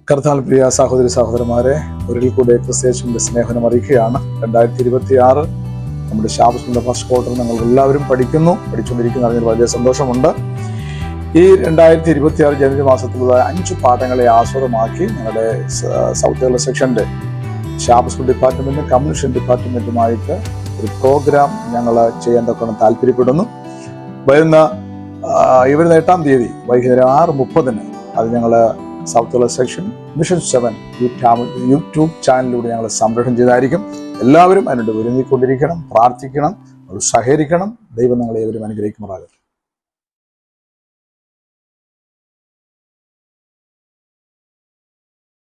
കർത്താൽ പ്രിയ സഹോദരി സഹോദരന്മാരെ, ഒരിക്കൽ കൂടെ ക്രിസ്തേശുവിന്റെ സ്നേഹനം അറിയിക്കുകയാണ്. 2026 നമ്മുടെ ശാപസുന്ദര ഫസ്റ്റ് ക്വാർട്ടർ നിങ്ങൾ എല്ലാവരും പഠിച്ചുകൊണ്ടിരിക്കുന്ന അതിന് വലിയ സന്തോഷമുണ്ട്. ഈ 2026 ജനുവരി മാസത്തിലുള്ള 5 പാഠങ്ങളെ ആസ്പദമാക്കി ഞങ്ങളുടെ സൗത്ത് കേരള സെക്ഷന്റെ ശാപസ്കൂൾ ഡിപ്പാർട്ട്മെന്റും കമ്മ്യൂണിക്കേഷൻ ഡിപ്പാർട്ട്മെന്റുമായിട്ട് ഒരു പ്രോഗ്രാം ഞങ്ങൾ ചെയ്യാൻ തക്കണം താല്പര്യപ്പെടുന്നു. വരുന്ന 8-ാം തീയതി വൈകുന്നേരം 6:30 അത് ഞങ്ങൾ south Kerala section mission 7 YouTube ചാനലിലൂടെ ഞങ്ങൾ സംപ്രേഷണം ചെയ്തായിരിക്കും. എല്ലാവരും അതിനോട് ഒരുങ്ങിക്കൊണ്ടിരിക്കണം, പ്രാർത്ഥിക്കണം, സഹകരിക്കണം. ദൈവം നിങ്ങളെ ഏവരും അനുഗ്രഹിക്കുമാറാകട്ടെ.